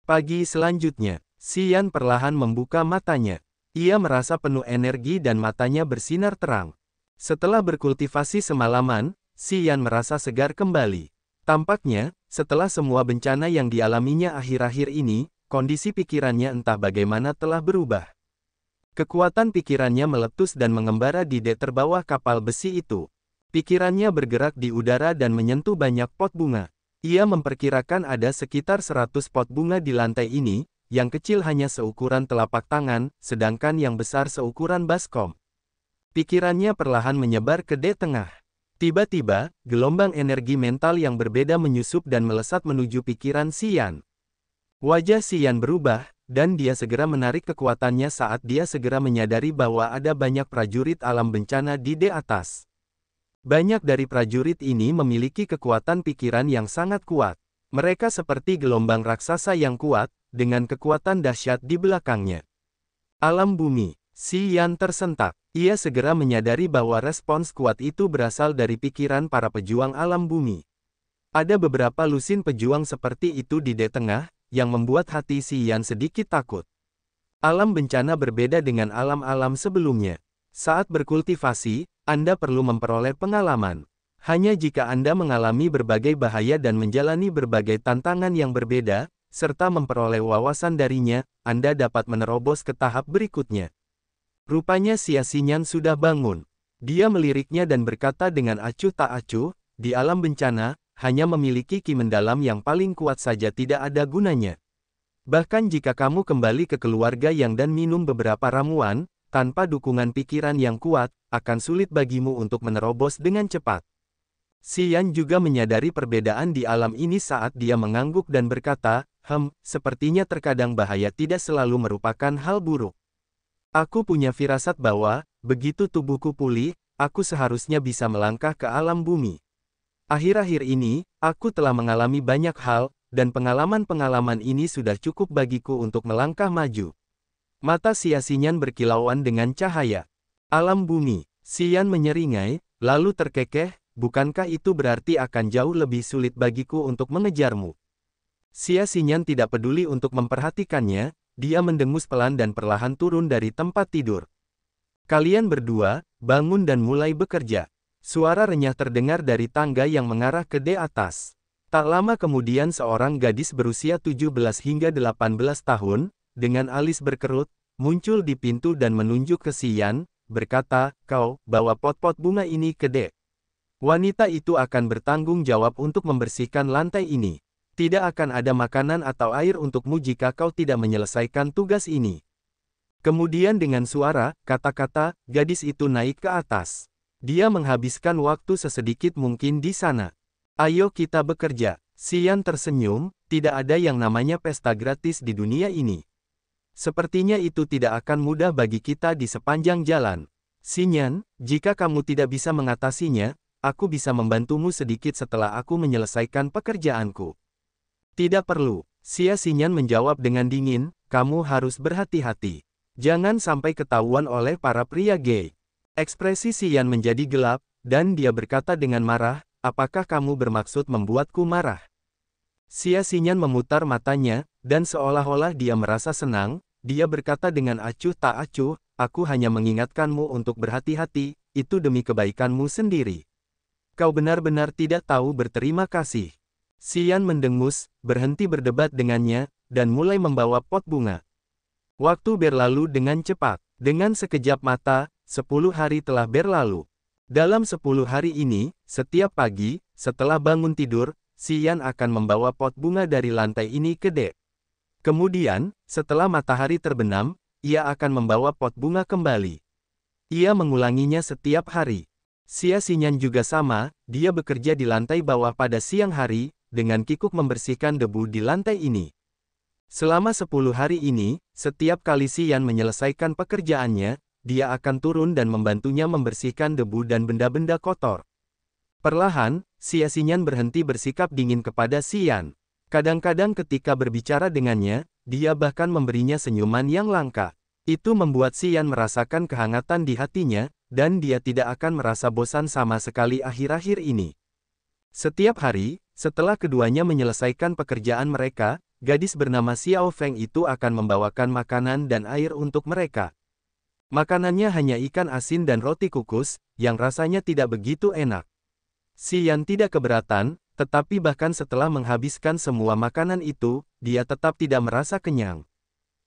Pagi selanjutnya, Xian perlahan membuka matanya. Ia merasa penuh energi dan matanya bersinar terang. Setelah berkultivasi semalaman, Xian merasa segar kembali. Tampaknya, setelah semua bencana yang dialaminya akhir-akhir ini, kondisi pikirannya entah bagaimana telah berubah. Kekuatan pikirannya meletus dan mengembara di dek terbawah kapal besi itu. Pikirannya bergerak di udara dan menyentuh banyak pot bunga. Ia memperkirakan ada sekitar 100 pot bunga di lantai ini, yang kecil hanya seukuran telapak tangan, sedangkan yang besar seukuran baskom. Pikirannya perlahan menyebar ke dek tengah. Tiba-tiba, gelombang energi mental yang berbeda menyusup dan melesat menuju pikiran Xian. Wajah Xian berubah, dan dia segera menarik kekuatannya saat dia segera menyadari bahwa ada banyak prajurit alam bencana di atas. Banyak dari prajurit ini memiliki kekuatan pikiran yang sangat kuat. Mereka seperti gelombang raksasa yang kuat, dengan kekuatan dahsyat di belakangnya. Alam bumi, Xian tersentak. Ia segera menyadari bahwa respons kuat itu berasal dari pikiran para pejuang alam bumi. Ada beberapa lusin pejuang seperti itu di tengah, yang membuat hati Xian sedikit takut. Alam bencana berbeda dengan alam-alam sebelumnya. Saat berkultivasi, Anda perlu memperoleh pengalaman. Hanya jika Anda mengalami berbagai bahaya dan menjalani berbagai tantangan yang berbeda, serta memperoleh wawasan darinya, Anda dapat menerobos ke tahap berikutnya. Rupanya Xian sudah bangun. Dia meliriknya dan berkata dengan acuh tak acuh, di alam bencana, hanya memiliki ki mendalam yang paling kuat saja tidak ada gunanya. Bahkan jika kamu kembali ke keluarga yang dan minum beberapa ramuan, tanpa dukungan pikiran yang kuat, akan sulit bagimu untuk menerobos dengan cepat. Xian juga menyadari perbedaan di alam ini saat dia mengangguk dan berkata, sepertinya terkadang bahaya tidak selalu merupakan hal buruk. Aku punya firasat bahwa, begitu tubuhku pulih, aku seharusnya bisa melangkah ke alam bumi. Akhir-akhir ini, aku telah mengalami banyak hal, dan pengalaman-pengalaman ini sudah cukup bagiku untuk melangkah maju. Mata Xian berkilauan dengan cahaya. Alam bumi, Xian menyeringai, lalu terkekeh, bukankah itu berarti akan jauh lebih sulit bagiku untuk mengejarmu? Xian tidak peduli untuk memperhatikannya, dia mendengus pelan dan perlahan turun dari tempat tidur. Kalian berdua, bangun dan mulai bekerja. Suara renyah terdengar dari tangga yang mengarah ke atas. Tak lama kemudian seorang gadis berusia 17 hingga 18 tahun, dengan alis berkerut, muncul di pintu dan menunjuk ke Xian, berkata, kau, bawa pot-pot bunga ini ke dek. Wanita itu akan bertanggung jawab untuk membersihkan lantai ini. Tidak akan ada makanan atau air untukmu jika kau tidak menyelesaikan tugas ini. Kemudian dengan suara, kata-kata, gadis itu naik ke atas. Dia menghabiskan waktu sesedikit mungkin di sana. Ayo kita bekerja. Xian tersenyum, tidak ada yang namanya pesta gratis di dunia ini. Sepertinya itu tidak akan mudah bagi kita di sepanjang jalan. Xian, jika kamu tidak bisa mengatasinya, aku bisa membantumu sedikit setelah aku menyelesaikan pekerjaanku. Tidak perlu. Xian menjawab dengan dingin, kamu harus berhati-hati. Jangan sampai ketahuan oleh para pria gay. Ekspresi Xian menjadi gelap, dan dia berkata dengan marah, apakah kamu bermaksud membuatku marah? Xian memutar matanya, dan seolah-olah dia merasa senang, dia berkata dengan acuh tak acuh, aku hanya mengingatkanmu untuk berhati-hati, itu demi kebaikanmu sendiri. Kau benar-benar tidak tahu berterima kasih. Xian mendengus, berhenti berdebat dengannya, dan mulai membawa pot bunga. Waktu berlalu dengan cepat. Dengan sekejap mata, 10 hari telah berlalu. Dalam 10 hari ini, setiap pagi, setelah bangun tidur, Xian akan membawa pot bunga dari lantai ini ke dek. Kemudian, setelah matahari terbenam, ia akan membawa pot bunga kembali. Ia mengulanginya setiap hari. Xian juga sama, dia bekerja di lantai bawah pada siang hari, dengan kikuk membersihkan debu di lantai ini. Selama 10 hari ini, setiap kali Xian menyelesaikan pekerjaannya, dia akan turun dan membantunya membersihkan debu dan benda-benda kotor. Perlahan, Xian berhenti bersikap dingin kepada Xian. Kadang-kadang ketika berbicara dengannya, dia bahkan memberinya senyuman yang langka. Itu membuat Xian merasakan kehangatan di hatinya, dan dia tidak akan merasa bosan sama sekali akhir-akhir ini. Setiap hari, setelah keduanya menyelesaikan pekerjaan mereka, gadis bernama Xiao Feng itu akan membawakan makanan dan air untuk mereka. Makanannya hanya ikan asin dan roti kukus, yang rasanya tidak begitu enak. Xian tidak keberatan, tetapi bahkan setelah menghabiskan semua makanan itu, dia tetap tidak merasa kenyang.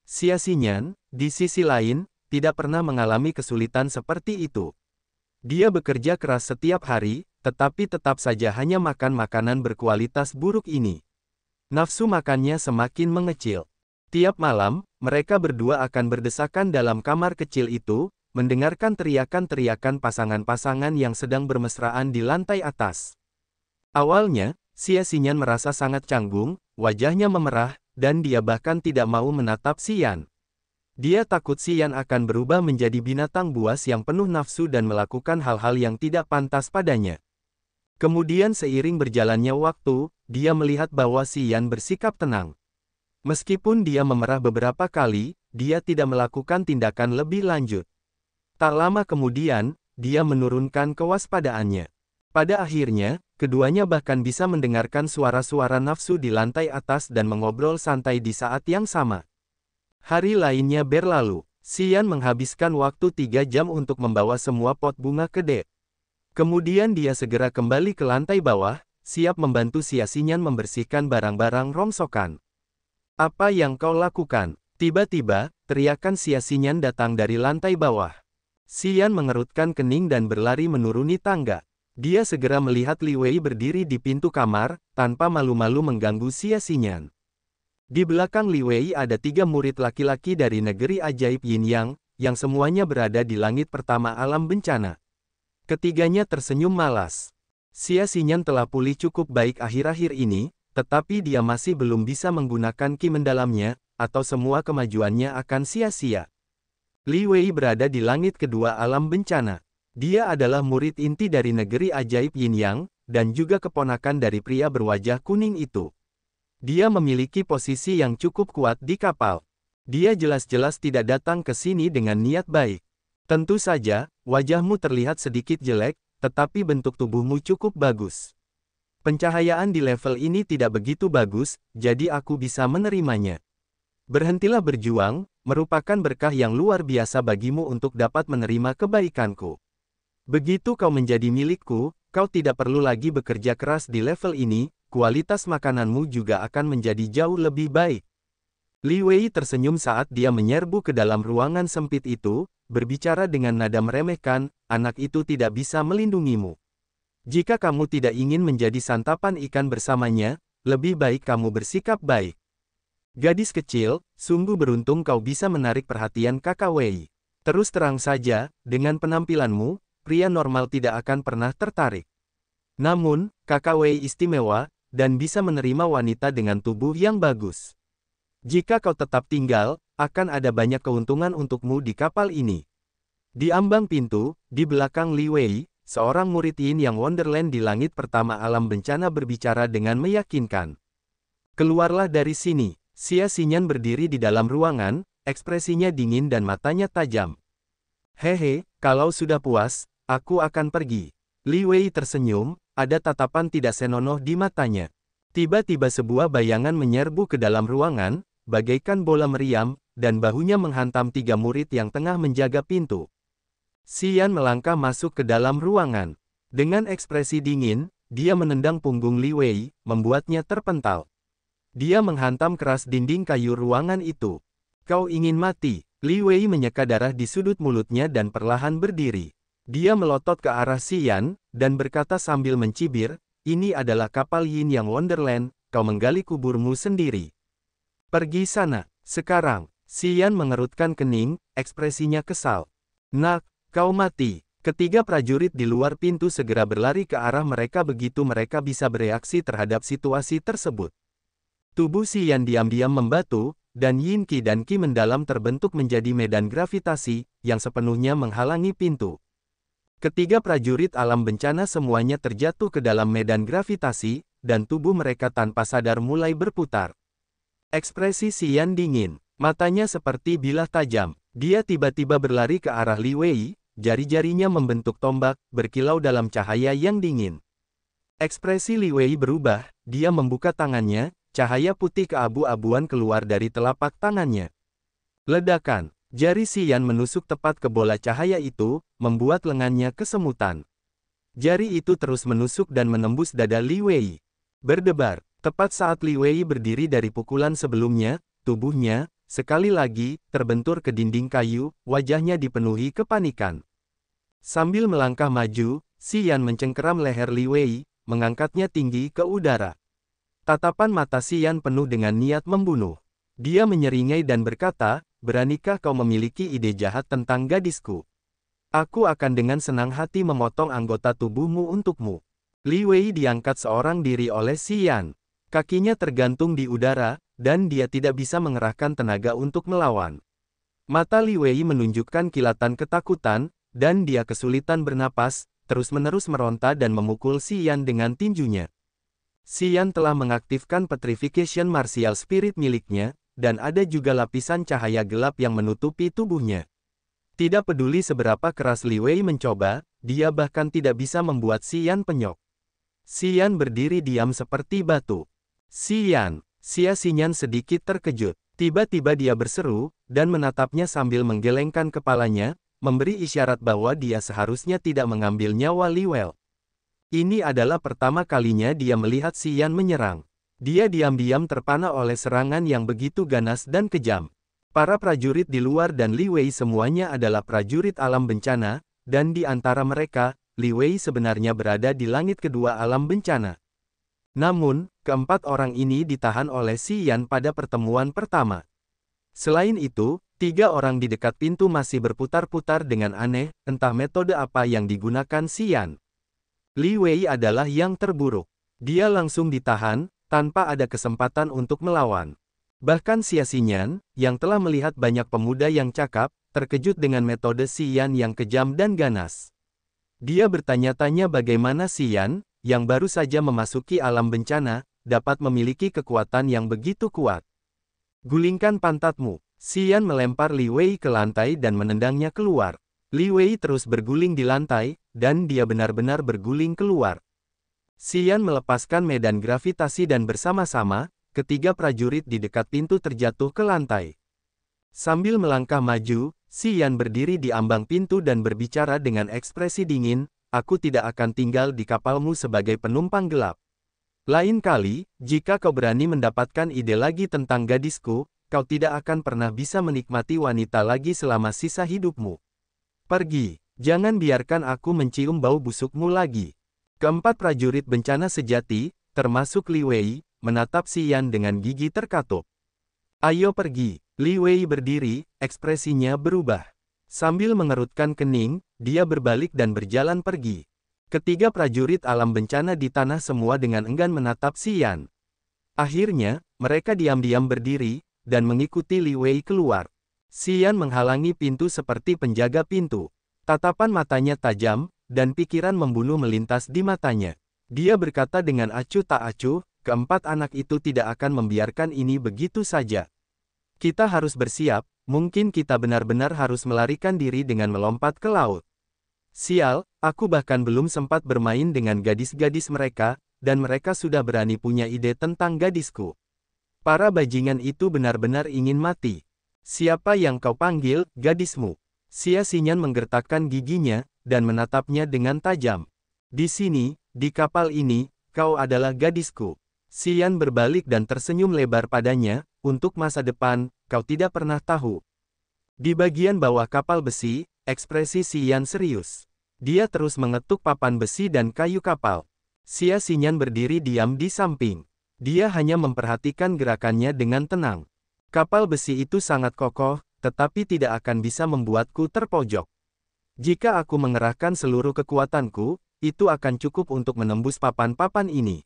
Xia Xinyan, di sisi lain, tidak pernah mengalami kesulitan seperti itu. Dia bekerja keras setiap hari, tetapi tetap saja hanya makan makanan berkualitas buruk ini. Nafsu makannya semakin mengecil. Tiap malam, mereka berdua akan berdesakan dalam kamar kecil itu, mendengarkan teriakan-teriakan pasangan-pasangan yang sedang bermesraan di lantai atas. Awalnya, Xia Xinyan merasa sangat canggung, wajahnya memerah, dan dia bahkan tidak mau menatap Xian. Dia takut Xian akan berubah menjadi binatang buas yang penuh nafsu dan melakukan hal-hal yang tidak pantas padanya. Kemudian seiring berjalannya waktu, dia melihat bahwa Xian bersikap tenang. Meskipun dia memerah beberapa kali, dia tidak melakukan tindakan lebih lanjut. Tak lama kemudian, dia menurunkan kewaspadaannya. Pada akhirnya, keduanya bahkan bisa mendengarkan suara-suara nafsu di lantai atas dan mengobrol santai di saat yang sama. Hari lainnya berlalu. Xian menghabiskan waktu 3 jam untuk membawa semua pot bunga ke dek. Kemudian dia segera kembali ke lantai bawah, siap membantu Xia Xinyan membersihkan barang-barang rongsokan. Apa yang kau lakukan? Tiba-tiba, teriakan Xia Xinyan datang dari lantai bawah. Xian mengerutkan kening dan berlari menuruni tangga. Dia segera melihat Li Wei berdiri di pintu kamar, tanpa malu-malu mengganggu Xia Xinyan. Di belakang Li Wei ada 3 murid laki-laki dari negeri ajaib Yin Yang, yang semuanya berada di langit pertama alam bencana. Ketiganya tersenyum malas. Xia Xinyan telah pulih cukup baik akhir-akhir ini, tetapi dia masih belum bisa menggunakan ki mendalamnya, atau semua kemajuannya akan sia-sia. Li Wei berada di langit kedua alam bencana. Dia adalah murid inti dari negeri ajaib Yin Yang, dan juga keponakan dari pria berwajah kuning itu. Dia memiliki posisi yang cukup kuat di kapal. Dia jelas-jelas tidak datang ke sini dengan niat baik. Tentu saja, wajahmu terlihat sedikit jelek, tetapi bentuk tubuhmu cukup bagus. Pencahayaan di level ini tidak begitu bagus, jadi aku bisa menerimanya. Berhentilah berjuang, merupakan berkah yang luar biasa bagimu untuk dapat menerima kebaikanku. Begitu kau menjadi milikku, kau tidak perlu lagi bekerja keras di level ini, kualitas makananmu juga akan menjadi jauh lebih baik. Li Wei tersenyum saat dia menyerbu ke dalam ruangan sempit itu, berbicara dengan nada meremehkan, anak itu tidak bisa melindungimu. Jika kamu tidak ingin menjadi santapan ikan bersamanya, lebih baik kamu bersikap baik. Gadis kecil, sungguh beruntung kau bisa menarik perhatian Kakak Wei. Terus terang saja, dengan penampilanmu, pria normal tidak akan pernah tertarik. Namun, Kakak Wei istimewa, dan bisa menerima wanita dengan tubuh yang bagus. Jika kau tetap tinggal, akan ada banyak keuntungan untukmu di kapal ini. Di ambang pintu, di belakang Li Wei, seorang murid Yin Yang Wonderland di langit pertama alam bencana berbicara dengan meyakinkan. Keluarlah dari sini. Xia Xinyan berdiri di dalam ruangan, ekspresinya dingin dan matanya tajam. Hehe, kalau sudah puas, aku akan pergi. Li Wei tersenyum, ada tatapan tidak senonoh di matanya. Tiba-tiba sebuah bayangan menyerbu ke dalam ruangan, bagaikan bola meriam, dan bahunya menghantam 3 murid yang tengah menjaga pintu. Xian melangkah masuk ke dalam ruangan. Dengan ekspresi dingin, dia menendang punggung Li Wei, membuatnya terpental. Dia menghantam keras dinding kayu ruangan itu. Kau ingin mati? Li Wei menyeka darah di sudut mulutnya dan perlahan berdiri. Dia melotot ke arah Xian, dan berkata sambil mencibir, ini adalah kapal Yin Yang Wonderland, kau menggali kuburmu sendiri. Pergi sana, sekarang. Xian mengerutkan kening, ekspresinya kesal. Nak, kau mati. Ketiga prajurit di luar pintu segera berlari ke arah mereka begitu mereka bisa bereaksi terhadap situasi tersebut. Tubuh Xian diam-diam membatu, dan Yin Qi dan Qi mendalam terbentuk menjadi medan gravitasi, yang sepenuhnya menghalangi pintu. Ketiga prajurit alam bencana semuanya terjatuh ke dalam medan gravitasi, dan tubuh mereka tanpa sadar mulai berputar. Ekspresi Xian dingin, matanya seperti bilah tajam. Dia tiba-tiba berlari ke arah Li Wei, jari-jarinya membentuk tombak, berkilau dalam cahaya yang dingin. Ekspresi Li Wei berubah, dia membuka tangannya, cahaya putih keabu-abuan keluar dari telapak tangannya. Ledakan, jari Xian menusuk tepat ke bola cahaya itu, membuat lengannya kesemutan. Jari itu terus menusuk dan menembus dada Li Wei. Berdebar, tepat saat Li Wei berdiri dari pukulan sebelumnya, tubuhnya, sekali lagi, terbentur ke dinding kayu, wajahnya dipenuhi kepanikan. Sambil melangkah maju, Xian mencengkeram leher Li Wei, mengangkatnya tinggi ke udara. Tatapan mata Xian penuh dengan niat membunuh. Dia menyeringai dan berkata, "Beranikah kau memiliki ide jahat tentang gadisku? Aku akan dengan senang hati memotong anggota tubuhmu untukmu." Li Wei diangkat seorang diri oleh Xian. Kakinya tergantung di udara, dan dia tidak bisa mengerahkan tenaga untuk melawan. Mata Li Wei menunjukkan kilatan ketakutan, dan dia kesulitan bernapas, terus-menerus meronta dan memukul Xian dengan tinjunya. Xian telah mengaktifkan Petrification Martial Spirit miliknya, dan ada juga lapisan cahaya gelap yang menutupi tubuhnya. Tidak peduli seberapa keras Li Wei mencoba, dia bahkan tidak bisa membuat Xian penyok. Xian berdiri diam seperti batu. "Xian!" Xian sedikit terkejut. Tiba-tiba dia berseru, dan menatapnya sambil menggelengkan kepalanya, memberi isyarat bahwa dia seharusnya tidak mengambil nyawa Li Wei. Ini adalah pertama kalinya dia melihat Xian menyerang. Dia diam-diam terpana oleh serangan yang begitu ganas dan kejam. Para prajurit di luar dan Li Wei semuanya adalah prajurit alam bencana, dan di antara mereka, Li Wei sebenarnya berada di langit kedua alam bencana. Namun, keempat orang ini ditahan oleh Xian pada pertemuan pertama. Selain itu, 3 orang di dekat pintu masih berputar-putar dengan aneh, entah metode apa yang digunakan Xian. Li Wei adalah yang terburuk. Dia langsung ditahan, tanpa ada kesempatan untuk melawan. Bahkan Xian, yang telah melihat banyak pemuda yang cakap, terkejut dengan metode Xian yang kejam dan ganas. Dia bertanya-tanya bagaimana Xian, yang baru saja memasuki alam bencana, dapat memiliki kekuatan yang begitu kuat. "Gulingkan pantatmu." Xian melempar Li Wei ke lantai dan menendangnya keluar. Li Wei terus berguling di lantai, dan dia benar-benar berguling keluar. Xian melepaskan medan gravitasi dan bersama-sama, ketiga prajurit di dekat pintu terjatuh ke lantai. Sambil melangkah maju, Xian berdiri di ambang pintu dan berbicara dengan ekspresi dingin, "Aku tidak akan tinggal di kapalmu sebagai penumpang gelap. Lain kali, jika kau berani mendapatkan ide lagi tentang gadisku, kau tidak akan pernah bisa menikmati wanita lagi selama sisa hidupmu. Pergi, jangan biarkan aku mencium bau busukmu lagi." Keempat prajurit bencana sejati, termasuk Li Wei, menatap Xian dengan gigi terkatup. "Ayo pergi." Li Wei berdiri, ekspresinya berubah. Sambil mengerutkan kening, dia berbalik dan berjalan pergi. Ketiga prajurit alam bencana di tanah semua dengan enggan menatap Xian. Akhirnya, mereka diam-diam berdiri, dan mengikuti Li Wei keluar. Xian menghalangi pintu seperti penjaga pintu. Tatapan matanya tajam, dan pikiran membunuh melintas di matanya. Dia berkata dengan acuh tak acuh, "Keempat anak itu tidak akan membiarkan ini begitu saja. Kita harus bersiap, mungkin kita benar-benar harus melarikan diri dengan melompat ke laut." Sial, aku bahkan belum sempat bermain dengan gadis-gadis mereka, dan mereka sudah berani punya ide tentang gadisku. Para bajingan itu benar-benar ingin mati. "Siapa yang kau panggil, gadismu?" Xian menggertakkan giginya, dan menatapnya dengan tajam. "Di sini, di kapal ini, kau adalah gadisku." Xian berbalik dan tersenyum lebar padanya, "Untuk masa depan, kau tidak pernah tahu." Di bagian bawah kapal besi, ekspresi Xian serius. Dia terus mengetuk papan besi dan kayu kapal. Xian berdiri diam di samping. Dia hanya memperhatikan gerakannya dengan tenang. Kapal besi itu sangat kokoh, tetapi tidak akan bisa membuatku terpojok. Jika aku mengerahkan seluruh kekuatanku, itu akan cukup untuk menembus papan-papan ini.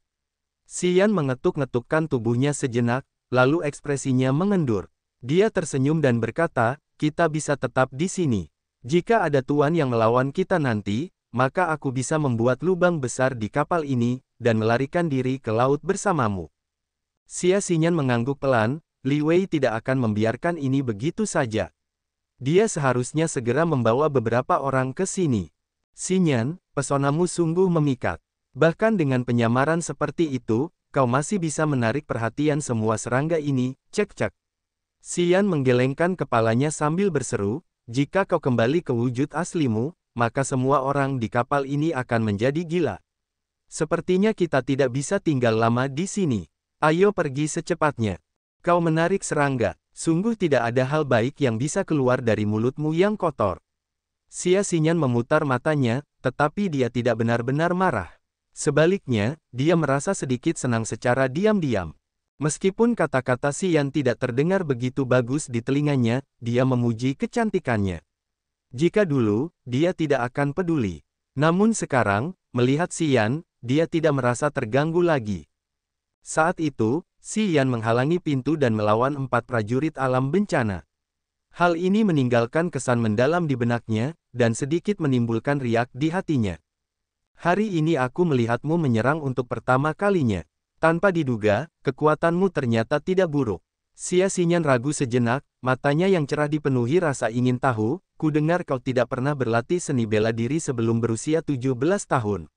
Xian mengetuk-ngetukkan tubuhnya sejenak, lalu ekspresinya mengendur. Dia tersenyum dan berkata, "Kita bisa tetap di sini. Jika ada tuan yang melawan kita nanti, maka aku bisa membuat lubang besar di kapal ini, dan melarikan diri ke laut bersamamu." Xian mengangguk pelan, Li Wei tidak akan membiarkan ini begitu saja. Dia seharusnya segera membawa beberapa orang ke sini. "Xian, pesonamu sungguh memikat. Bahkan dengan penyamaran seperti itu, kau masih bisa menarik perhatian semua serangga ini, cek-cek. Xian menggelengkan kepalanya sambil berseru, jika kau kembali ke wujud aslimu, maka semua orang di kapal ini akan menjadi gila. Sepertinya kita tidak bisa tinggal lama di sini. Ayo pergi secepatnya. Kau menarik serangga, sungguh tidak ada hal baik yang bisa keluar dari mulutmu yang kotor. Xia Xinyan memutar matanya, tetapi dia tidak benar-benar marah. Sebaliknya, dia merasa sedikit senang secara diam-diam. Meskipun kata-kata Xian tidak terdengar begitu bagus di telinganya, dia memuji kecantikannya. Jika dulu, dia tidak akan peduli. Namun sekarang, melihat Xian, dia tidak merasa terganggu lagi. Saat itu, Xian menghalangi pintu dan melawan 4 prajurit alam bencana. Hal ini meninggalkan kesan mendalam di benaknya, dan sedikit menimbulkan riak di hatinya. Hari ini aku melihatmu menyerang untuk pertama kalinya. Tanpa diduga, kekuatanmu ternyata tidak buruk. Xia Xinyan ragu sejenak, matanya yang cerah dipenuhi rasa ingin tahu, ku dengar kau tidak pernah berlatih seni bela diri sebelum berusia 17 tahun.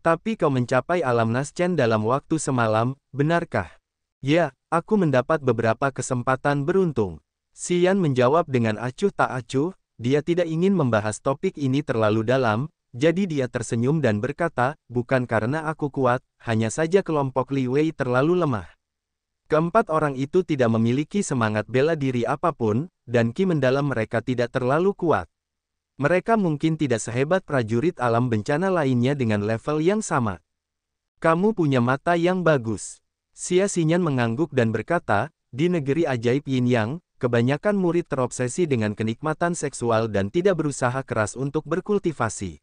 Tapi kau mencapai alam Naschen dalam waktu semalam, benarkah? Ya, aku mendapat beberapa kesempatan beruntung. Xian menjawab dengan acuh tak acuh, dia tidak ingin membahas topik ini terlalu dalam, jadi dia tersenyum dan berkata, bukan karena aku kuat, hanya saja kelompok Li Wei terlalu lemah. Keempat orang itu tidak memiliki semangat bela diri apapun, dan ki mendalam mereka tidak terlalu kuat. Mereka mungkin tidak sehebat prajurit alam bencana lainnya dengan level yang sama. Kamu punya mata yang bagus. Xia Xinyan mengangguk dan berkata, di negeri ajaib Yin Yang, kebanyakan murid terobsesi dengan kenikmatan seksual dan tidak berusaha keras untuk berkultivasi.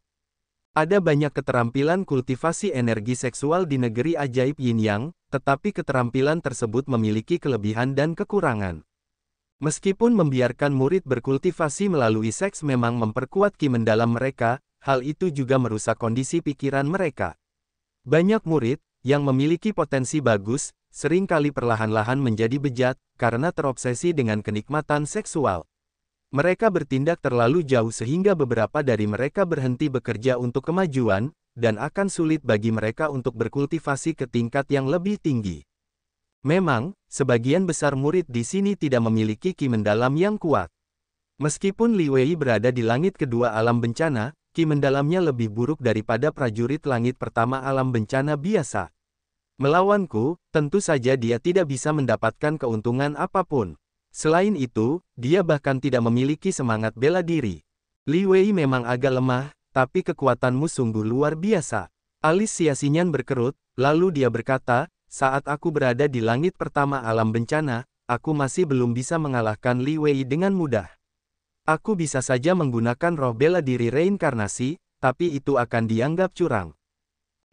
Ada banyak keterampilan kultivasi energi seksual di negeri ajaib Yin Yang, tetapi keterampilan tersebut memiliki kelebihan dan kekurangan. Meskipun membiarkan murid berkultivasi melalui seks memang memperkuat ki mendalam mereka, hal itu juga merusak kondisi pikiran mereka. Banyak murid, yang memiliki potensi bagus, seringkali perlahan-lahan menjadi bejat, karena terobsesi dengan kenikmatan seksual. Mereka bertindak terlalu jauh sehingga beberapa dari mereka berhenti bekerja untuk kemajuan, dan akan sulit bagi mereka untuk berkultivasi ke tingkat yang lebih tinggi. Memang, sebagian besar murid di sini tidak memiliki ki mendalam yang kuat. Meskipun Li Wei berada di langit kedua alam bencana, ki mendalamnya lebih buruk daripada prajurit langit pertama alam bencana biasa. Melawanku, tentu saja dia tidak bisa mendapatkan keuntungan apapun. Selain itu, dia bahkan tidak memiliki semangat bela diri. Li Wei memang agak lemah, tapi kekuatanmu sungguh luar biasa. Alis Xia Xinyan berkerut, lalu dia berkata, saat aku berada di langit pertama alam bencana, aku masih belum bisa mengalahkan Li Wei dengan mudah. Aku bisa saja menggunakan roh bela diri reinkarnasi, tapi itu akan dianggap curang.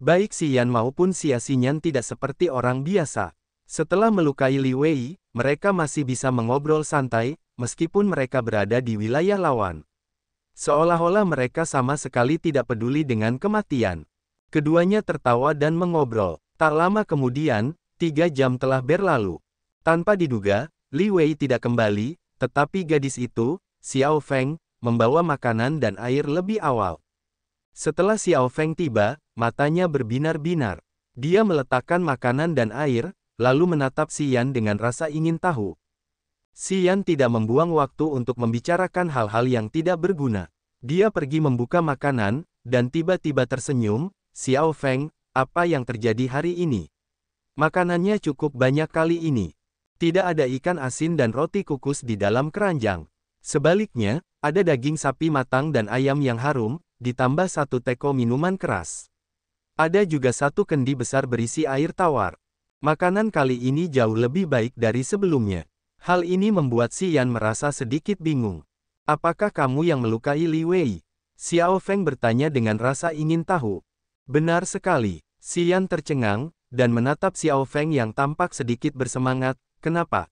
Baik Xian maupun Xia Xinyan tidak seperti orang biasa. Setelah melukai Li Wei, mereka masih bisa mengobrol santai, meskipun mereka berada di wilayah lawan. Seolah-olah mereka sama sekali tidak peduli dengan kematian. Keduanya tertawa dan mengobrol. Tak lama kemudian, 3 jam telah berlalu. Tanpa diduga, Li Wei tidak kembali, tetapi gadis itu, Xiao Feng, membawa makanan dan air lebih awal. Setelah Xiao Feng tiba, matanya berbinar-binar. Dia meletakkan makanan dan air, lalu menatap Xian dengan rasa ingin tahu. Xian tidak membuang waktu untuk membicarakan hal-hal yang tidak berguna. Dia pergi membuka makanan, dan tiba-tiba tersenyum, Xiao Feng, apa yang terjadi hari ini? Makanannya cukup banyak kali ini. Tidak ada ikan asin dan roti kukus di dalam keranjang. Sebaliknya, ada daging sapi matang dan ayam yang harum, ditambah 1 teko minuman keras. Ada juga 1 kendi besar berisi air tawar. Makanan kali ini jauh lebih baik dari sebelumnya. Hal ini membuat Xian merasa sedikit bingung. Apakah kamu yang melukai Li Wei? Xiao Feng bertanya dengan rasa ingin tahu. Benar sekali. Xian tercengang, dan menatap Xiao Feng yang tampak sedikit bersemangat. Kenapa?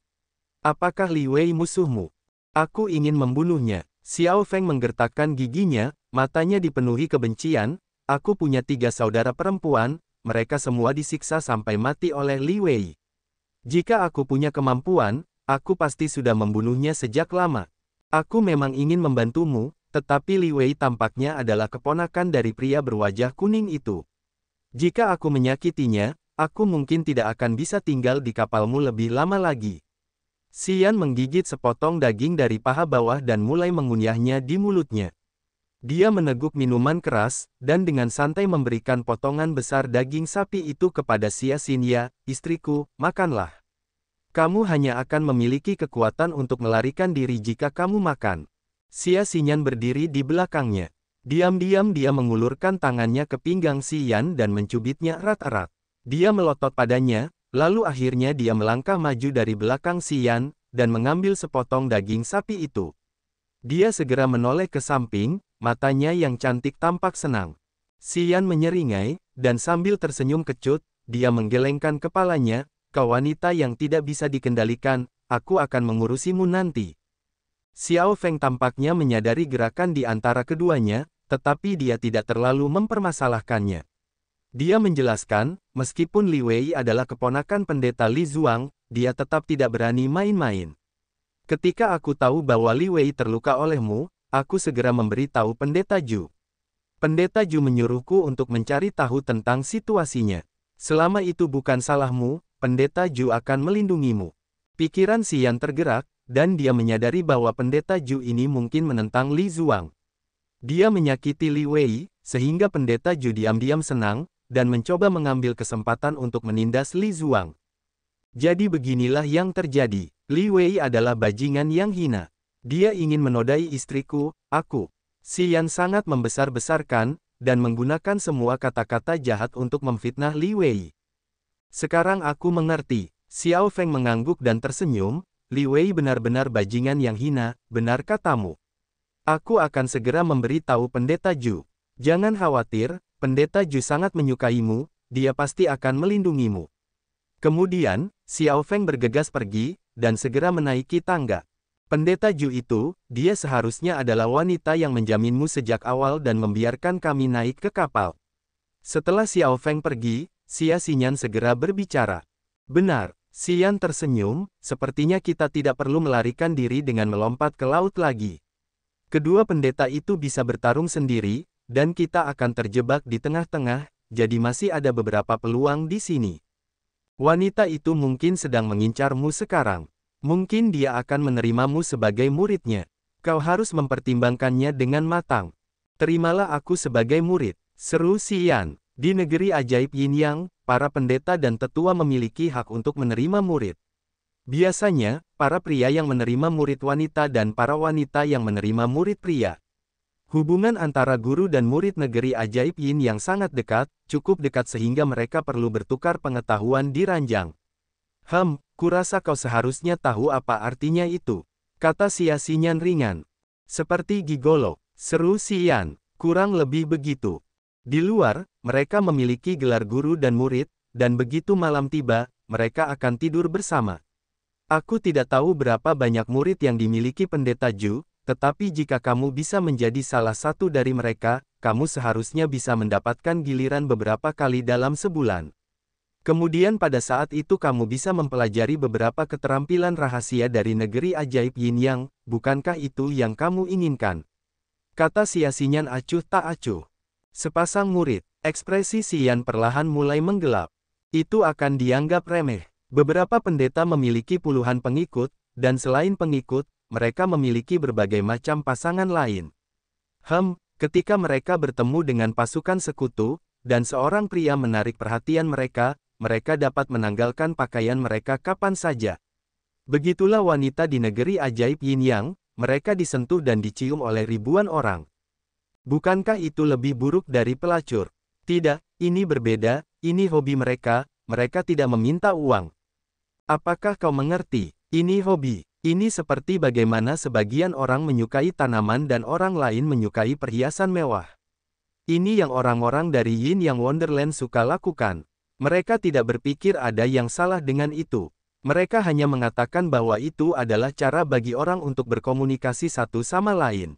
Apakah Li Wei musuhmu? Aku ingin membunuhnya. Xiao Feng menggertakkan giginya, matanya dipenuhi kebencian. Aku punya 3 saudara perempuan, mereka semua disiksa sampai mati oleh Li Wei. Jika aku punya kemampuan, aku pasti sudah membunuhnya sejak lama. Aku memang ingin membantumu, tetapi Li Wei tampaknya adalah keponakan dari pria berwajah kuning itu. Jika aku menyakitinya, aku mungkin tidak akan bisa tinggal di kapalmu lebih lama lagi. Xian menggigit sepotong daging dari paha bawah dan mulai mengunyahnya di mulutnya. Dia meneguk minuman keras, dan dengan santai memberikan potongan besar daging sapi itu kepada Xia Xinya, istriku, makanlah. Kamu hanya akan memiliki kekuatan untuk melarikan diri jika kamu makan. Xia Xinyan berdiri di belakangnya. Diam-diam dia mengulurkan tangannya ke pinggang Xian dan mencubitnya erat-erat. Dia melotot padanya, lalu akhirnya dia melangkah maju dari belakang Xian, dan mengambil sepotong daging sapi itu. Dia segera menoleh ke samping, matanya yang cantik tampak senang. Xian menyeringai, dan sambil tersenyum kecut, dia menggelengkan kepalanya, kau wanita yang tidak bisa dikendalikan, aku akan mengurusimu nanti. Xiao Feng tampaknya menyadari gerakan di antara keduanya, tetapi dia tidak terlalu mempermasalahkannya. Dia menjelaskan, meskipun Li Wei adalah keponakan pendeta Li Zuang, dia tetap tidak berani main-main. Ketika aku tahu bahwa Li Wei terluka olehmu, aku segera memberitahu pendeta Zhu. Pendeta Zhu menyuruhku untuk mencari tahu tentang situasinya. Selama itu bukan salahmu, pendeta Zhu akan melindungimu. Pikiran Xian tergerak, dan dia menyadari bahwa pendeta Zhu ini mungkin menentang Li Zuang. Dia menyakiti Li Wei, sehingga pendeta Zhu diam-diam senang, dan mencoba mengambil kesempatan untuk menindas Li Zuang. Jadi beginilah yang terjadi. Li Wei adalah bajingan yang hina. Dia ingin menodai istriku, aku. Xian sangat membesar-besarkan, dan menggunakan semua kata-kata jahat untuk memfitnah Li Wei. Sekarang aku mengerti. Xiao Feng mengangguk dan tersenyum, Li Wei benar-benar bajingan yang hina, benar katamu. Aku akan segera memberitahu pendeta Zhu. Jangan khawatir, pendeta Zhu sangat menyukaimu, dia pasti akan melindungimu. Kemudian, Xiao Feng bergegas pergi, dan segera menaiki tangga. Pendeta Zhu itu, dia seharusnya adalah wanita yang menjaminmu sejak awal dan membiarkan kami naik ke kapal. Setelah Xiao Feng pergi, Xia Xinyan segera berbicara. Benar, Xian tersenyum, sepertinya kita tidak perlu melarikan diri dengan melompat ke laut lagi. Kedua pendeta itu bisa bertarung sendiri, dan kita akan terjebak di tengah-tengah, jadi masih ada beberapa peluang di sini. Wanita itu mungkin sedang mengincarmu sekarang. Mungkin dia akan menerimamu sebagai muridnya. Kau harus mempertimbangkannya dengan matang. Terimalah aku sebagai murid, seru Xian. Di negeri ajaib Yin Yang, para pendeta dan tetua memiliki hak untuk menerima murid. Biasanya, para pria yang menerima murid wanita dan para wanita yang menerima murid pria. Hubungan antara guru dan murid negeri ajaib Yin yang sangat dekat, cukup dekat sehingga mereka perlu bertukar pengetahuan di ranjang. Kurasa kau seharusnya tahu apa artinya itu, kata Xia Xinyan ringan. Seperti gigolo, seru Xian, kurang lebih begitu. Di luar, mereka memiliki gelar guru dan murid, dan begitu malam tiba, mereka akan tidur bersama. Aku tidak tahu berapa banyak murid yang dimiliki pendeta Zhu, tetapi jika kamu bisa menjadi salah satu dari mereka, kamu seharusnya bisa mendapatkan giliran beberapa kali dalam sebulan. Kemudian pada saat itu kamu bisa mempelajari beberapa keterampilan rahasia dari negeri ajaib Yin Yang, bukankah itu yang kamu inginkan? Kata Xia Xinyan acuh tak acuh. Sepasang murid, ekspresi Xian perlahan mulai menggelap. Itu akan dianggap remeh. Beberapa pendeta memiliki puluhan pengikut, dan selain pengikut, mereka memiliki berbagai macam pasangan lain. Ketika mereka bertemu dengan pasukan sekutu, dan seorang pria menarik perhatian mereka, mereka dapat menanggalkan pakaian mereka kapan saja. Begitulah wanita di negeri ajaib Yin Yang, mereka disentuh dan dicium oleh ribuan orang. Bukankah itu lebih buruk dari pelacur? Tidak, ini berbeda, ini hobi mereka, mereka tidak meminta uang. Apakah kau mengerti? Ini hobi. Ini seperti bagaimana sebagian orang menyukai tanaman dan orang lain menyukai perhiasan mewah. Ini yang orang-orang dari Yin Yang Wonderland suka lakukan. Mereka tidak berpikir ada yang salah dengan itu. Mereka hanya mengatakan bahwa itu adalah cara bagi orang untuk berkomunikasi satu sama lain.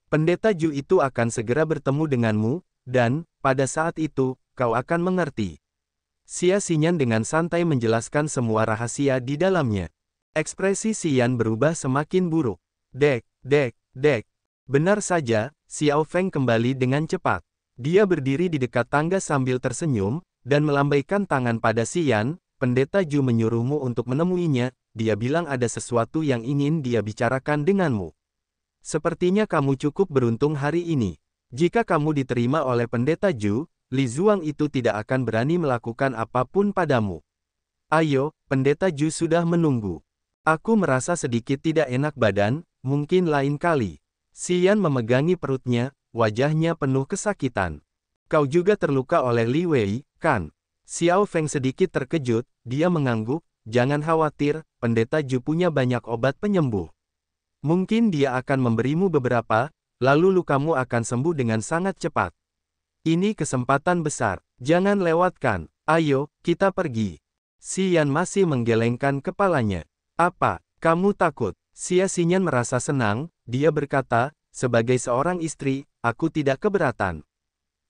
Pendeta Zhu itu akan segera bertemu denganmu, dan, pada saat itu, kau akan mengerti. Xia Xinyan dengan santai menjelaskan semua rahasia di dalamnya. Ekspresi Xian berubah semakin buruk. Dek. Benar saja, Xiao Feng kembali dengan cepat. Dia berdiri di dekat tangga sambil tersenyum, dan melambaikan tangan pada Xian. Pendeta Zhu menyuruhmu untuk menemuinya, dia bilang ada sesuatu yang ingin dia bicarakan denganmu. Sepertinya kamu cukup beruntung hari ini. Jika kamu diterima oleh Pendeta Zhu, Li Zuang itu tidak akan berani melakukan apapun padamu. Ayo, Pendeta Zhu sudah menunggu. Aku merasa sedikit tidak enak badan, mungkin lain kali. Xian memegangi perutnya, wajahnya penuh kesakitan. Kau juga terluka oleh Li Wei, kan? Xiao Feng sedikit terkejut, dia mengangguk, jangan khawatir, Pendeta Zhu punya banyak obat penyembuh. Mungkin dia akan memberimu beberapa, lalu lukamu akan sembuh dengan sangat cepat. Ini kesempatan besar, jangan lewatkan. Ayo, kita pergi. Xian masih menggelengkan kepalanya. Apa, kamu takut? Xian merasa senang, dia berkata, sebagai seorang istri, aku tidak keberatan.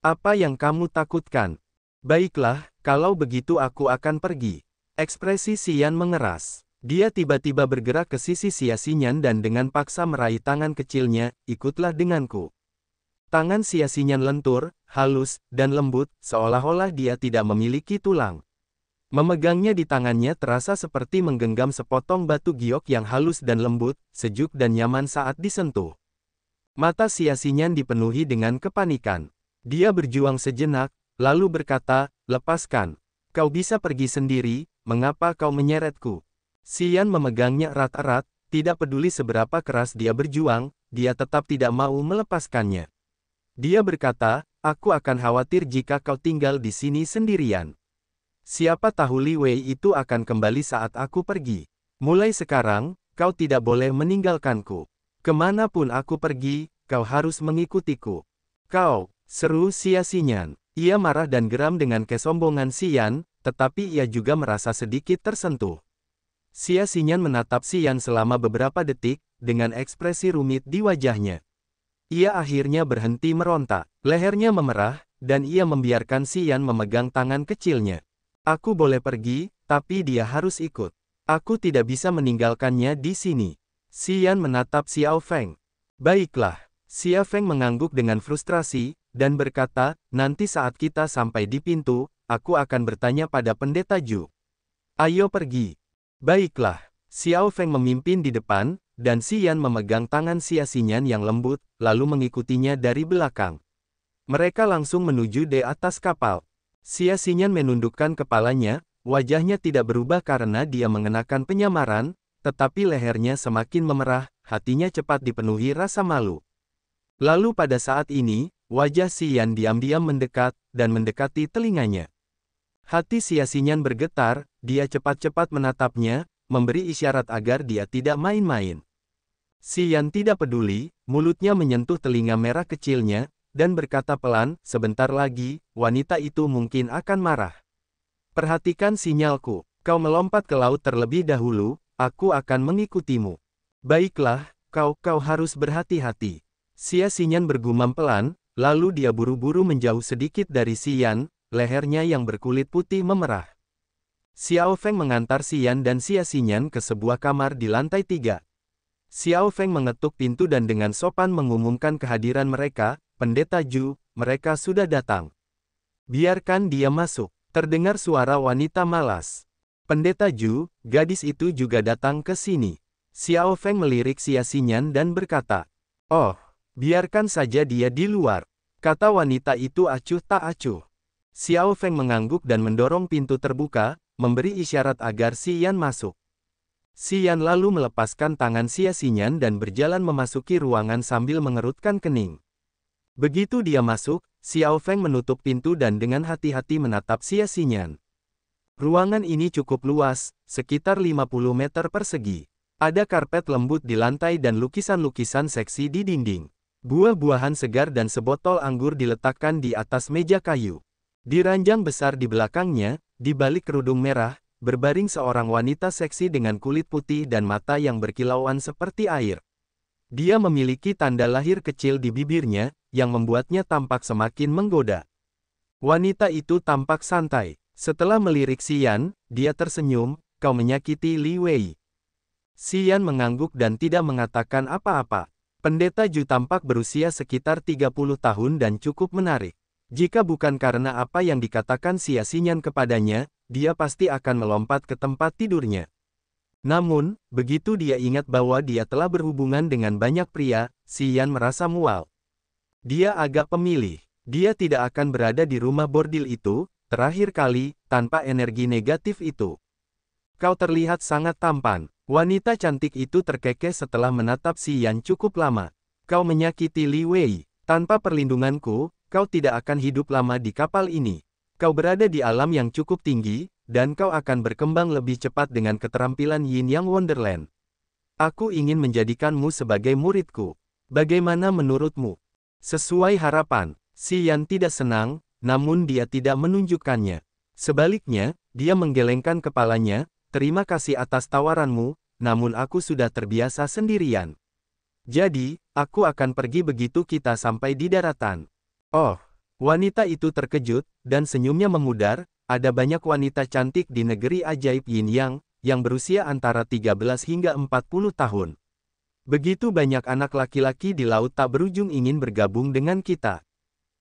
Apa yang kamu takutkan? Baiklah, kalau begitu aku akan pergi. Ekspresi Xian mengeras. Dia tiba-tiba bergerak ke sisi Xian dan dengan paksa meraih tangan kecilnya, ikutlah denganku. Tangan Xian lentur, halus, dan lembut, seolah-olah dia tidak memiliki tulang. Memegangnya di tangannya terasa seperti menggenggam sepotong batu giok yang halus dan lembut, sejuk dan nyaman saat disentuh. Mata Xian dipenuhi dengan kepanikan. Dia berjuang sejenak, lalu berkata, lepaskan. Kau bisa pergi sendiri, mengapa kau menyeretku? Xian memegangnya erat-erat, tidak peduli seberapa keras dia berjuang, dia tetap tidak mau melepaskannya. Dia berkata, aku akan khawatir jika kau tinggal di sini sendirian. Siapa tahu Li Wei itu akan kembali saat aku pergi. Mulai sekarang, kau tidak boleh meninggalkanku. Kemanapun aku pergi, kau harus mengikutiku. Kau, seru Xian. Ia marah dan geram dengan kesombongan Xian, tetapi ia juga merasa sedikit tersentuh. Xian menatap Xian selama beberapa detik, dengan ekspresi rumit di wajahnya. Ia akhirnya berhenti meronta, lehernya memerah, dan ia membiarkan Xian memegang tangan kecilnya. Aku boleh pergi, tapi dia harus ikut. Aku tidak bisa meninggalkannya di sini. Xian menatap Xiao Feng. Baiklah. Xiao Feng mengangguk dengan frustrasi, dan berkata, nanti saat kita sampai di pintu, aku akan bertanya pada Pendeta Zhu. Ayo pergi. Baiklah. Xiao Feng memimpin di depan, dan Xian memegang tangan Xian yang lembut, lalu mengikutinya dari belakang. Mereka langsung menuju di atas kapal. Xian menundukkan kepalanya, wajahnya tidak berubah karena dia mengenakan penyamaran, tetapi lehernya semakin memerah, hatinya cepat dipenuhi rasa malu. Lalu pada saat ini, wajah Xian diam-diam mendekat, dan mendekati telinganya. Hati Xian bergetar, dia cepat-cepat menatapnya, memberi isyarat agar dia tidak main-main. Xian tidak peduli, mulutnya menyentuh telinga merah kecilnya, dan berkata pelan, sebentar lagi, wanita itu mungkin akan marah. Perhatikan sinyalku, kau melompat ke laut terlebih dahulu, aku akan mengikutimu. Baiklah, kau harus berhati-hati. Xian bergumam pelan, lalu dia buru-buru menjauh sedikit dari Xian, lehernya yang berkulit putih memerah. Xiao Feng mengantar Xian dan Xian ke sebuah kamar di lantai 3. Xiao Feng mengetuk pintu dan dengan sopan mengumumkan kehadiran mereka, Pendeta Zhu, mereka sudah datang. Biarkan dia masuk, terdengar suara wanita malas. Pendeta Zhu, gadis itu juga datang ke sini. Xiao Feng melirik Xian dan berkata, oh, biarkan saja dia di luar. Kata wanita itu acuh tak acuh. Xiao Feng mengangguk dan mendorong pintu terbuka, memberi isyarat agar Xian masuk. Xian lalu melepaskan tangan Xian dan berjalan memasuki ruangan sambil mengerutkan kening. Begitu dia masuk, Xiao Feng menutup pintu dan dengan hati-hati menatap Xian. Ruangan ini cukup luas, sekitar 50 meter persegi. Ada karpet lembut di lantai dan lukisan-lukisan seksi di dinding. Buah-buahan segar dan sebotol anggur diletakkan di atas meja kayu. Di ranjang besar di belakangnya, di balik kerudung merah, berbaring seorang wanita seksi dengan kulit putih dan mata yang berkilauan seperti air. Dia memiliki tanda lahir kecil di bibirnya, yang membuatnya tampak semakin menggoda. Wanita itu tampak santai. Setelah melirik Xian, dia tersenyum, kau menyakiti Li Wei. Xian mengangguk dan tidak mengatakan apa-apa. Pendeta Zhu tampak berusia sekitar 30 tahun dan cukup menarik. Jika bukan karena apa yang dikatakan Xia Xinyan kepadanya, dia pasti akan melompat ke tempat tidurnya. Namun, begitu dia ingat bahwa dia telah berhubungan dengan banyak pria, Xian merasa mual. Dia agak pemilih. Dia tidak akan berada di rumah bordil itu, terakhir kali, tanpa energi negatif itu. Kau terlihat sangat tampan. Wanita cantik itu terkekeh setelah menatap Xian cukup lama. Kau menyakiti Li Wei. Tanpa perlindunganku, kau tidak akan hidup lama di kapal ini. Kau berada di alam yang cukup tinggi, dan kau akan berkembang lebih cepat dengan keterampilan Yin Yang Wonderland. Aku ingin menjadikanmu sebagai muridku. Bagaimana menurutmu? Sesuai harapan, Xian tidak senang, namun dia tidak menunjukkannya. Sebaliknya, dia menggelengkan kepalanya, terima kasih atas tawaranmu, namun aku sudah terbiasa sendirian. Jadi, aku akan pergi begitu kita sampai di daratan. Oh, wanita itu terkejut, dan senyumnya memudar. Ada banyak wanita cantik di negeri ajaib Yin Yang, yang berusia antara 13 hingga 40 tahun. Begitu banyak anak laki-laki di laut tak berujung ingin bergabung dengan kita.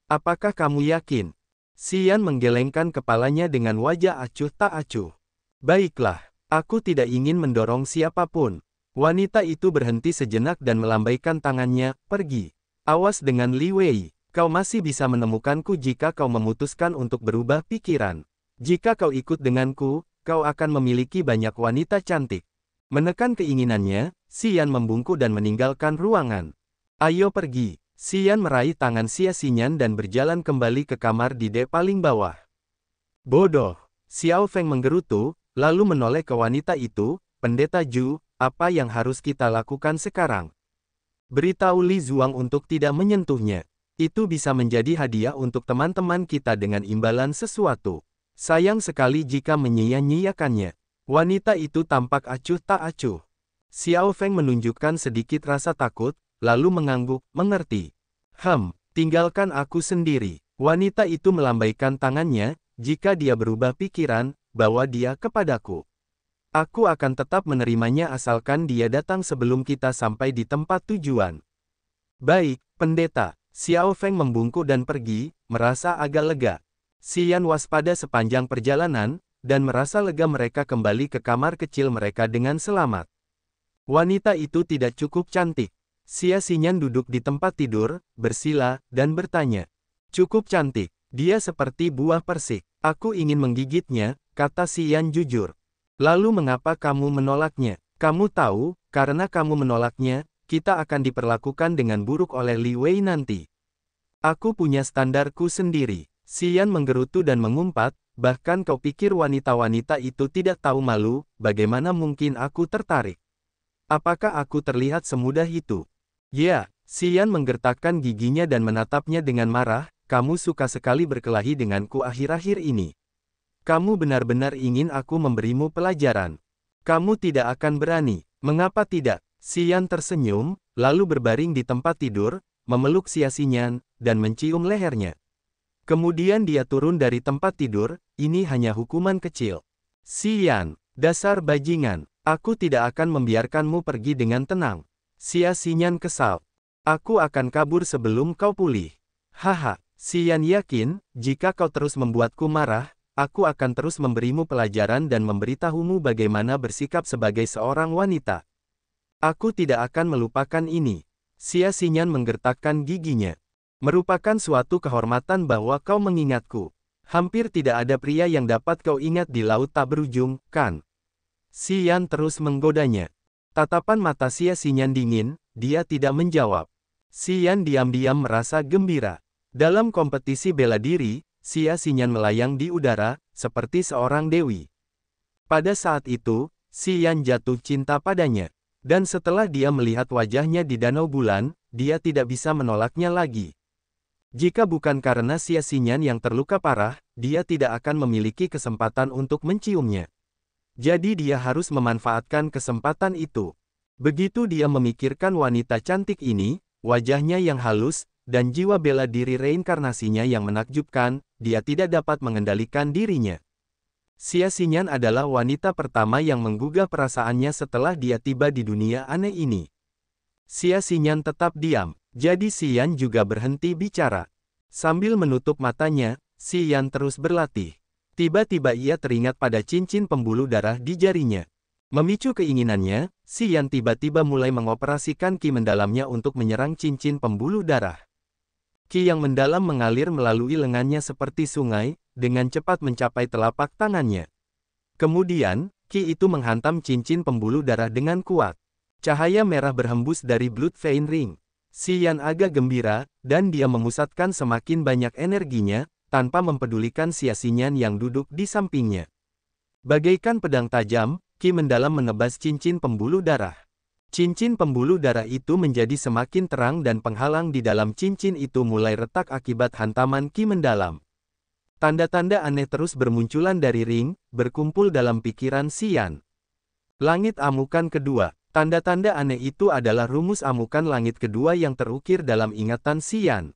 Apakah kamu yakin? Xian menggelengkan kepalanya dengan wajah acuh tak acuh. Baiklah, aku tidak ingin mendorong siapapun. Wanita itu berhenti sejenak dan melambaikan tangannya, pergi. Awas dengan Li Wei, kau masih bisa menemukanku jika kau memutuskan untuk berubah pikiran. Jika kau ikut denganku, kau akan memiliki banyak wanita cantik. Menekan keinginannya, Xian membungkuk dan meninggalkan ruangan. Ayo pergi. Xian meraih tangan Xia Xinyan dan berjalan kembali ke kamar di dek paling bawah. Bodoh. Xiao Feng menggerutu, lalu menoleh ke wanita itu, Pendeta Zhu, apa yang harus kita lakukan sekarang? Beritahu Li Zuang untuk tidak menyentuhnya. Itu bisa menjadi hadiah untuk teman-teman kita dengan imbalan sesuatu. Sayang sekali jika menyia-nyiakannya. Wanita itu tampak acuh tak acuh. Xiao Feng menunjukkan sedikit rasa takut, lalu mengangguk, mengerti. Tinggalkan aku sendiri. Wanita itu melambaikan tangannya, jika dia berubah pikiran, bawa dia kepadaku. Aku akan tetap menerimanya asalkan dia datang sebelum kita sampai di tempat tujuan. Baik, pendeta. Xiao Feng membungkuk dan pergi, merasa agak lega. Xian waspada sepanjang perjalanan, dan merasa lega mereka kembali ke kamar kecil mereka dengan selamat. Wanita itu tidak cukup cantik. Xia Xinyan duduk di tempat tidur, bersila, dan bertanya. Cukup cantik. Dia seperti buah persik. Aku ingin menggigitnya, kata Xian jujur. Lalu mengapa kamu menolaknya? Kamu tahu, karena kamu menolaknya, kita akan diperlakukan dengan buruk oleh Li Wei nanti. Aku punya standarku sendiri. Xian menggerutu dan mengumpat, bahkan kau pikir wanita-wanita itu tidak tahu malu, bagaimana mungkin aku tertarik? Apakah aku terlihat semudah itu? Ya, Xian menggertakkan giginya dan menatapnya dengan marah, kamu suka sekali berkelahi denganku akhir-akhir ini. Kamu benar-benar ingin aku memberimu pelajaran. Kamu tidak akan berani. Mengapa tidak? Xian tersenyum, lalu berbaring di tempat tidur, memeluk Xia Xinyan, dan mencium lehernya. Kemudian dia turun dari tempat tidur, ini hanya hukuman kecil. Xian, dasar bajingan, aku tidak akan membiarkanmu pergi dengan tenang. Xia Xinyan kesal. Aku akan kabur sebelum kau pulih. Haha, Xian yakin, jika kau terus membuatku marah, aku akan terus memberimu pelajaran dan memberitahumu bagaimana bersikap sebagai seorang wanita. Aku tidak akan melupakan ini. Xia Xinyan menggertakkan giginya. Merupakan suatu kehormatan bahwa kau mengingatku. Hampir tidak ada pria yang dapat kau ingat di laut tak berujung, kan? Xian terus menggodanya. Tatapan mata Xia Xinyan dingin, dia tidak menjawab. Xian diam-diam merasa gembira. Dalam kompetisi bela diri, Xia Xinyan melayang di udara, seperti seorang dewi. Pada saat itu, Xian jatuh cinta padanya. Dan setelah dia melihat wajahnya di danau bulan, dia tidak bisa menolaknya lagi. Jika bukan karena Xia Xinyan yang terluka parah, dia tidak akan memiliki kesempatan untuk menciumnya. Jadi dia harus memanfaatkan kesempatan itu. Begitu dia memikirkan wanita cantik ini, wajahnya yang halus, dan jiwa bela diri reinkarnasinya yang menakjubkan, dia tidak dapat mengendalikan dirinya. Xia Xinyan adalah wanita pertama yang menggugah perasaannya setelah dia tiba di dunia aneh ini. Xia Xinyan tetap diam, jadi Xian juga berhenti bicara. Sambil menutup matanya, Si Yan terus berlatih. Tiba-tiba ia teringat pada cincin pembuluh darah di jarinya. Memicu keinginannya, Si Yan tiba-tiba mulai mengoperasikan ki mendalamnya untuk menyerang cincin pembuluh darah. Ki yang mendalam mengalir melalui lengannya seperti sungai, dengan cepat mencapai telapak tangannya. Kemudian, ki itu menghantam cincin pembuluh darah dengan kuat. Cahaya merah berhembus dari Blood Vein Ring. Si Yan agak gembira, dan dia memusatkan semakin banyak energinya, tanpa mempedulikan Xia Xinyan yang duduk di sampingnya. Bagaikan pedang tajam, ki mendalam menebas cincin pembuluh darah. Cincin pembuluh darah itu menjadi semakin terang dan penghalang di dalam cincin itu mulai retak akibat hantaman ki mendalam. Tanda-tanda aneh terus bermunculan dari ring, berkumpul dalam pikiran Si Yan. Langit amukan kedua. Tanda-tanda aneh itu adalah rumus amukan langit kedua yang terukir dalam ingatan Si Yan.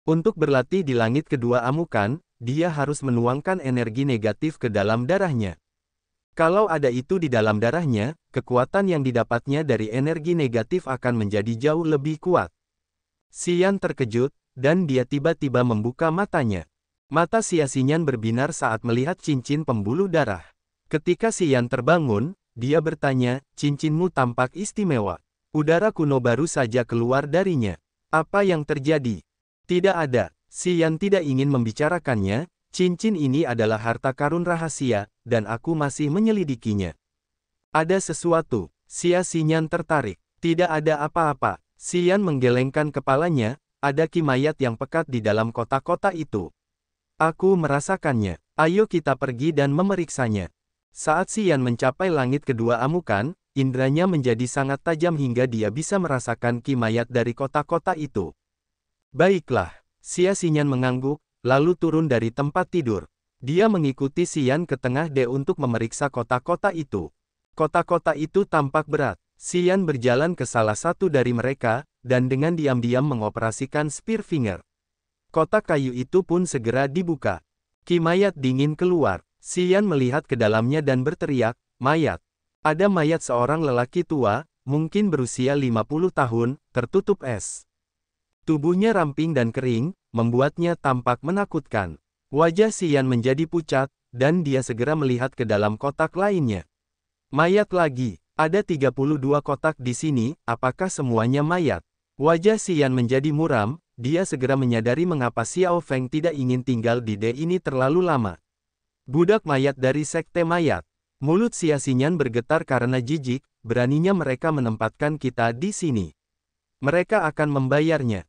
Untuk berlatih di langit kedua amukan, dia harus menuangkan energi negatif ke dalam darahnya. Kalau ada itu di dalam darahnya, kekuatan yang didapatnya dari energi negatif akan menjadi jauh lebih kuat. Si Yan terkejut, dan dia tiba-tiba membuka matanya. Mata Xia Xinyan berbinar saat melihat cincin pembuluh darah. Ketika Si Yan terbangun, dia bertanya, cincinmu tampak istimewa. Udara kuno baru saja keluar darinya. Apa yang terjadi? Tidak ada. Si Yan tidak ingin membicarakannya. Cincin ini adalah harta karun rahasia, dan aku masih menyelidikinya. Ada sesuatu. Xia Xinyan tertarik. Tidak ada apa-apa. Si Yan menggelengkan kepalanya. Ada ki mayat yang pekat di dalam kotak-kotak itu. Aku merasakannya. Ayo kita pergi dan memeriksanya. Saat Si Yan mencapai langit kedua amukan, indranya menjadi sangat tajam hingga dia bisa merasakan ki mayat dari kotak-kotak itu. Baiklah, Xia Xinyan mengangguk, lalu turun dari tempat tidur. Dia mengikuti Si Yan ke tengah D untuk memeriksa kotak-kotak itu. Kotak-kotak itu tampak berat. Si Yan berjalan ke salah satu dari mereka, dan dengan diam-diam mengoperasikan Spear Finger. Kotak kayu itu pun segera dibuka. Ki mayat dingin keluar. Si Yan melihat ke dalamnya dan berteriak, mayat. Ada mayat seorang lelaki tua, mungkin berusia 50 tahun, tertutup es. Tubuhnya ramping dan kering, membuatnya tampak menakutkan. Wajah Si Yan menjadi pucat, dan dia segera melihat ke dalam kotak lainnya. Mayat lagi. Ada 32 kotak di sini, apakah semuanya mayat? Wajah Si Yan menjadi muram, dia segera menyadari mengapa Xiao Feng tidak ingin tinggal di D ini terlalu lama. Budak mayat dari sekte mayat. Mulut Xia Xinyan bergetar karena jijik, beraninya mereka menempatkan kita di sini. Mereka akan membayarnya.